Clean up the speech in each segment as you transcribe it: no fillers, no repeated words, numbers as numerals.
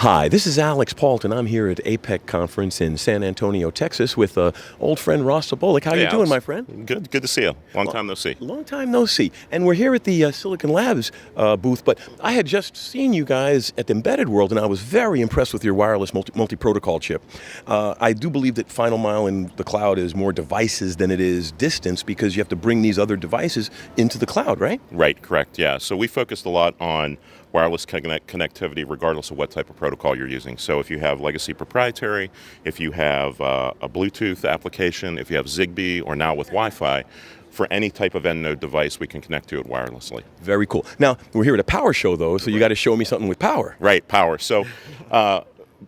Hi, this is Alix Paultre, and I'm here at APEC conference in San Antonio, Texas, with old friend Ross Sabolcik. How you doing, Alex. my friend? Good to see you. Long time no see. Long time no see. And we're here at the Silicon Labs booth, but I had just seen you guys at the Embedded World, and I was very impressed with your wireless multi-protocol chip. I do believe that final mile in the cloud is more devices than it is distance, because you have to bring these other devices into the cloud, right? Right, correct, yeah. So we focused a lot on wireless connectivity regardless of what type of protocol you're using. So if you have legacy proprietary, if you have a Bluetooth application, if you have Zigbee, or now with Wi-Fi, for any type of end node device, we can connect to it wirelessly. Very cool. Now, we're here at a power show, though, so you got to show me something with power. Right, power. So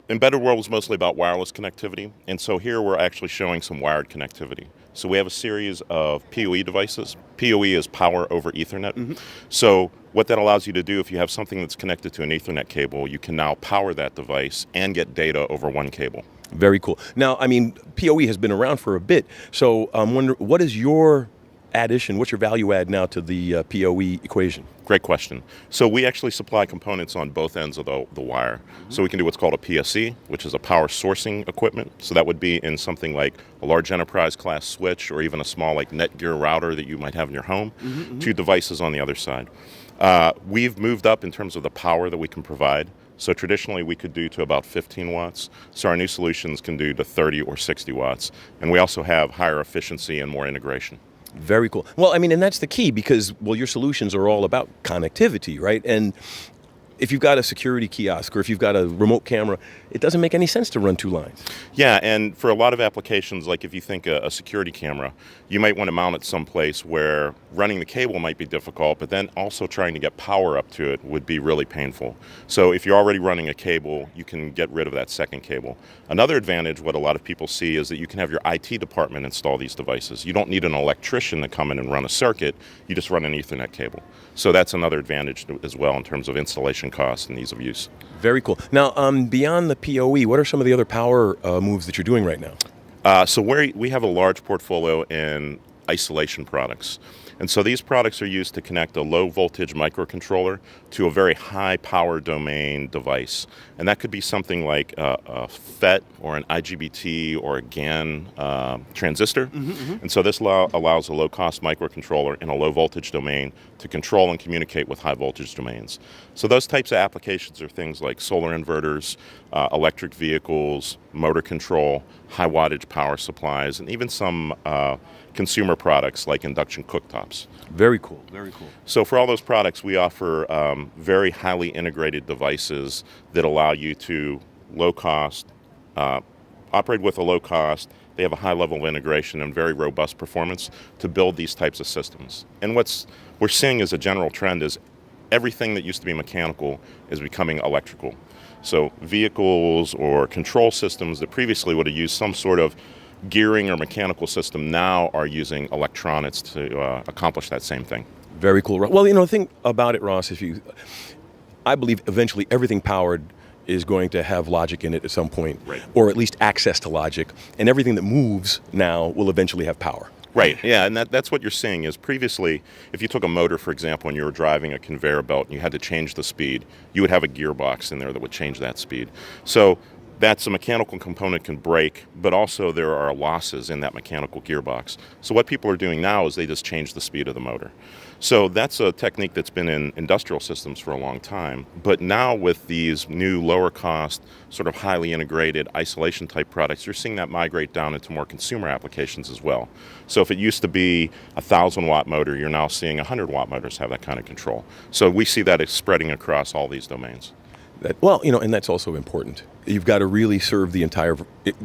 Embedded World was mostly about wireless connectivity, and so here we're actually showing some wired connectivity. So we have a series of PoE devices. PoE is power over Ethernet. Mm-hmm. So what that allows you to do, if you have something that's connected to an Ethernet cable, you can now power that device and get data over one cable. Very cool. Now, I mean, PoE has been around for a bit, so I'm wondering, what is your addition, what's your value add now to the PoE equation? Great question. So we actually supply components on both ends of the wire. Mm-hmm. So we can do what's called a PSE, which is a power sourcing equipment. So that would be in something like a large enterprise class switch, or even a small like Netgear router that you might have in your home, two devices on the other side. We've moved up in terms of the power that we can provide. So traditionally we could do to about 15 watts. So our new solutions can do to 30 or 60 watts. And we also have higher efficiency and more integration. Very cool. Well, I mean, and that's the key, because, well, your solutions are all about connectivity, right? And if you've got a security kiosk or if you've got a remote camera, it doesn't make any sense to run two lines. Yeah, and for a lot of applications, like if you think a security camera, you might want to mount it someplace where running the cable might be difficult, but then also trying to get power up to it would be really painful. So if you're already running a cable, you can get rid of that second cable. Another advantage, what a lot of people see, is that you can have your IT department install these devices. You don't need an electrician to come in and run a circuit, you just run an Ethernet cable. So that's another advantage as well in terms of installation costs and ease of use. Very cool. Now, beyond the PoE, what are some of the other power moves that you're doing right now? So we have a large portfolio in isolation products. And so these products are used to connect a low voltage microcontroller to a very high power domain device. And that could be something like a FET or an IGBT or a GaN transistor. And so this allows a low cost microcontroller in a low voltage domain to control and communicate with high voltage domains. So those types of applications are things like solar inverters, electric vehicles, motor control, high wattage power supplies, and even some consumer products like induction cooktops. Very cool, very cool. So for all those products, we offer very highly integrated devices that allow you to operate with a low cost. They have a high level of integration and very robust performance to build these types of systems. And what we're seeing as a general trend is everything that used to be mechanical is becoming electrical. So vehicles or control systems that previously would have used some sort of gearing or mechanical system now are using electronics to accomplish that same thing. Very cool. Well, you know, the thing about it, Ross, I believe eventually everything powered is going to have logic in it at some point, right, or at least access to logic, and everything that moves now will eventually have power. Right, yeah, and that's what you're seeing is previously, if you took a motor, for example, and you were driving a conveyor belt and you had to change the speed, you would have a gearbox in there that would change that speed. So that's a mechanical component can break, but also there are losses in that mechanical gearbox. So what people are doing now is they just change the speed of the motor. So that's a technique that's been in industrial systems for a long time. But now with these new lower cost, sort of highly integrated isolation type products, you're seeing that migrate down into more consumer applications as well. So if it used to be a 1,000 watt motor, you're now seeing 100 watt motors have that kind of control. So we see that it's spreading across all these domains. Well, you know, and that's also important. You've got to really serve the entire,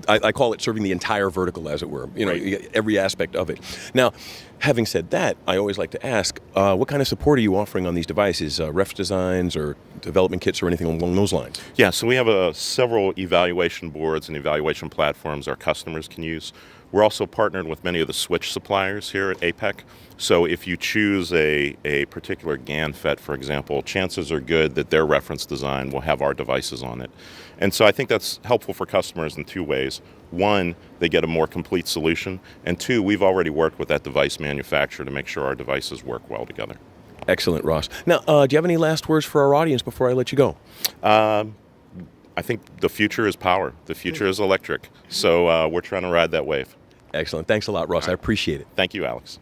I call it serving the entire vertical, as it were, you know, right, every aspect of it. Now, having said that, I always like to ask, what kind of support are you offering on these devices? Ref designs or development kits or anything along those lines? Yeah, so we have several evaluation boards and evaluation platforms our customers can use. We're also partnered with many of the switch suppliers here at APEC. So if you choose a particular GaN FET, for example, chances are good that their reference design will have our devices on it. And so I think that's helpful for customers in two ways. One, they get a more complete solution. And two, we've already worked with that device manufacturer to make sure our devices work well together. Excellent, Ross. Now, do you have any last words for our audience before I let you go? I think the future is power. The future is electric. So we're trying to ride that wave. Excellent. Thanks a lot, Ross. I appreciate it. Thank you, Alex.